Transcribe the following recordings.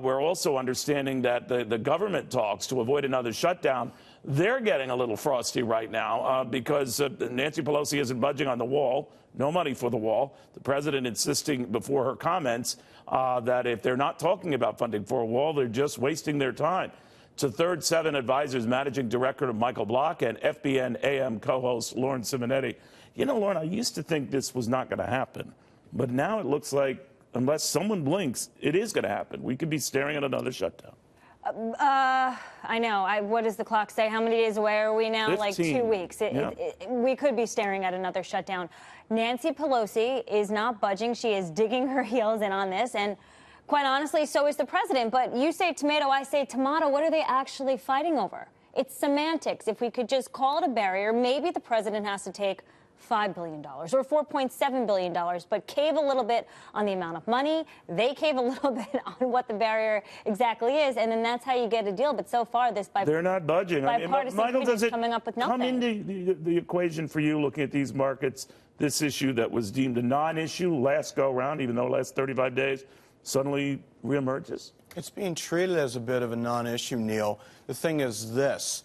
We're also understanding that the government talks to avoid another shutdown. They're getting a little frosty right now because Nancy Pelosi isn't budging on the wall. No money for the wall. The president insisting before her comments that if they're not talking about funding for a wall, they're just wasting their time. To Third Seven Advisors Managing Director Michael Block and FBN AM co-host Lauren Simonetti. You know, Lauren, I used to think this was not going to happen, but now it looks like unless someone blinks, it is going to happen. We could be staring at another shutdown. I know. What does the clock say? How many days away are we now? 15. Like 2 weeks. We could be staring at another shutdown. Nancy Pelosi is not budging. She is digging her heels in on this. And quite honestly, so is the president. But you say tomato, I say tomato. What are they actually fighting over? It's semantics. If we could just call it a barrier, maybe the president has to take $5 billion or $4.7 billion, but cave a little bit on the amount of money. They cave a little bit on what the barrier exactly is, and then that's how you get a deal. But so far, this they're not budging. bipartisan Michael, does it coming up with nothing. come into the equation for you looking at these markets, this issue that was deemed a non-issue last go-round, even though it lasts 35 days, suddenly reemerges? It's being treated as a bit of a non-issue, Neil. The thing is this.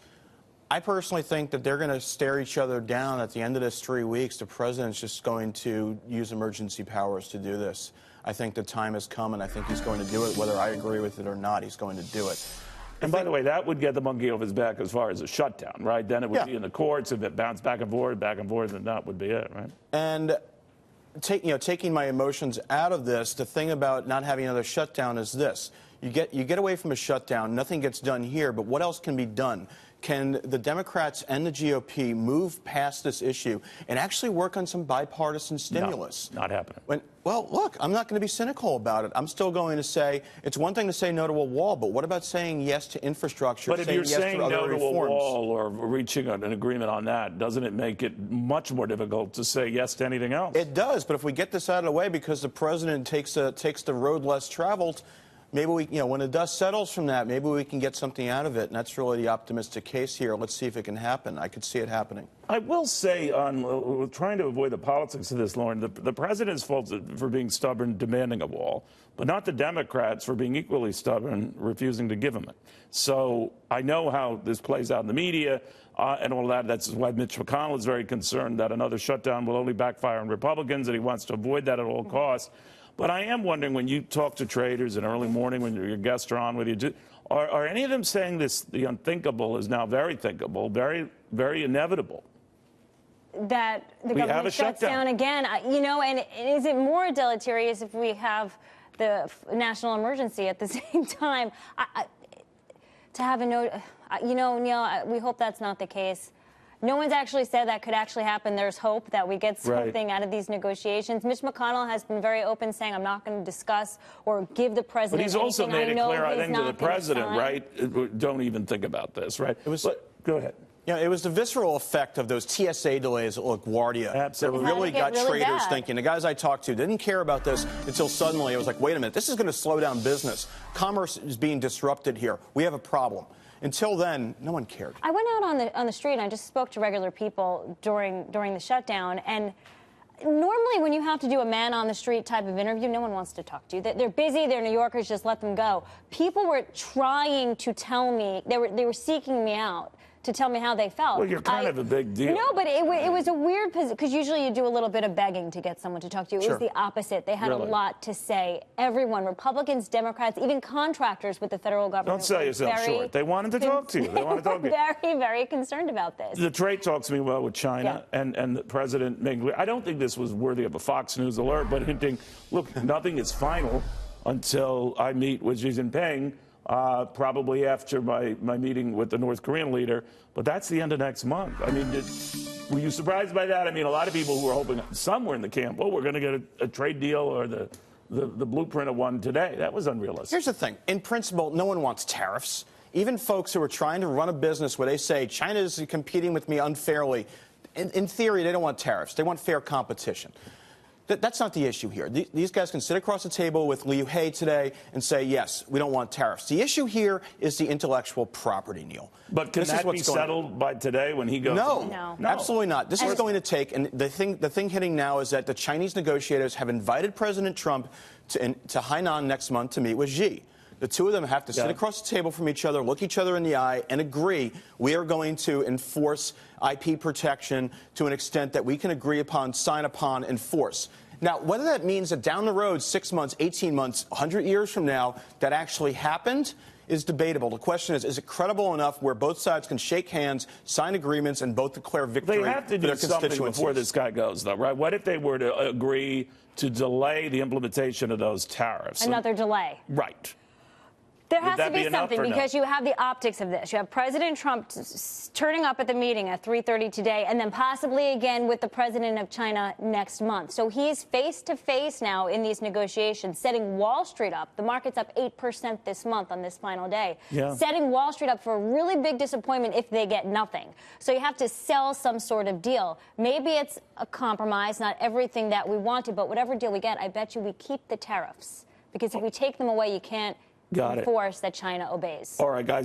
I personally think that they're going to stare each other down at the end of this 3 weeks. The president's just going to use emergency powers to do this. I think the time has come, and I think he's going to do it. Whether I agree with it or not, he's going to do it. And by the way, that would get the monkey off his back as far as a shutdown, right? Then it would be in the courts. If it bounced back and forth, then that would be it, right? And taking my emotions out of this, the thing about not having another shutdown is this. You get away from a shutdown, nothing gets done here, but what else can be done? Can the Democrats and the GOP move past this issue and actually work on some bipartisan stimulus? No, not happening. Well, look, I'm not going to be cynical about it. I'm still going to say it's one thing to say no to a wall, but what about saying yes to infrastructure? But if you're saying no to reforms? a wall or reaching an agreement on that, doesn't it make it much more difficult to say yes to anything else? It does, but if we get this out of the way because the president takes the road less traveled, maybe we, when the dust settles from that, maybe we can get something out of it, and that's really the optimistic case here. Let's see if it can happen. I could see it happening. I will say, trying to avoid the politics of this, Lauren, the president's fault for being stubborn, demanding a wall, but not the Democrats for being equally stubborn, refusing to give him it. So I know how this plays out in the media and all that. That's why Mitch McConnell is very concerned that another shutdown will only backfire on Republicans, and he wants to avoid that at all costs. But I am wondering, when you talk to traders in early morning, when your guests are on with you, are any of them saying the unthinkable is now very thinkable, very, very inevitable? That the government shuts down again, and is it more deleterious if we have the national emergency at the same time? To have a note, Neil, we hope that's not the case. No one's actually said that could actually happen. There's hope that we get something out of these negotiations. Mitch McConnell has been very open, saying, I'm not going to discuss or give the president anything. But he's also made it clear, I think, to the president, sign. right? Don't even think about this, right? Go ahead. It was the visceral effect of those TSA delays at LaGuardia that really got traders thinking. The guys I talked to didn't care about this until suddenly it was like, wait a minute, this is going to slow down business. Commerce is being disrupted here. We have a problem. Until then, no one cared. I went out on the street and I just spoke to regular people during the shutdown, and normally when you have to do a man on the street type of interview, no one wants to talk to you. They're busy, they're New Yorkers, just let them go. People were trying to tell me, they were seeking me out to tell me how they felt. Well, you're kind of a big deal. No, but it was a weird position, because usually you do a little bit of begging to get someone to talk to you. It was the opposite. They had a lot to say. Everyone, Republicans, Democrats, even contractors with the federal government. Don't sell yourself short. They wanted to talk to you. They wanted to talk to you. Very, very concerned about this. The trade talks meanwhile with China and the president making. I don't think this was worthy of a Fox News alert, but hinting, look, nothing is final until I meet with Xi Jinping. Probably after my meeting with the North Korean leader, but that's the end of next month. I mean, were you surprised by that? I mean, a lot of people who were hoping, some were in the camp, we're going to get a trade deal or the blueprint of one today. That was unrealistic. Here's the thing. In principle, no one wants tariffs. Even folks who are trying to run a business where they say China is competing with me unfairly, in theory, they don't want tariffs. They want fair competition. That's not the issue here. These guys can sit across the table with Liu He today and say, yes, we don't want tariffs. The issue here is the intellectual property, Neil. But can that be settled by today when he goes? No, absolutely not. This is going to take, and the thing hitting now is that the Chinese negotiators have invited President Trump to Hainan next month to meet with Xi. The two of them have to sit across the table from each other, look each other in the eye, and agree we are going to enforce IP protection to an extent that we can agree upon, sign upon, enforce. Now, whether that means that down the road, 6 months, 18 months, 100 years from now, that actually happened is debatable. The question is it credible enough where both sides can shake hands, sign agreements, and both declare victory? They have to do something before this guy goes, though, right? What if they were to agree to delay the implementation of those tariffs? Another delay. Right. There has to be something no? because you have the optics of this. You have President Trump turning up at the meeting at 3:30 today and then possibly again with the president of China next month. So he's face to face now in these negotiations, setting Wall Street up. The market's up 8% this month on this final day. Yeah. Setting Wall Street up for a really big disappointment if they get nothing. So you have to sell some sort of deal. Maybe it's a compromise, not everything that we wanted, but whatever deal we get, I bet you we keep the tariffs. Because if we take them away, you can't enforce that China obeys. All right, guys.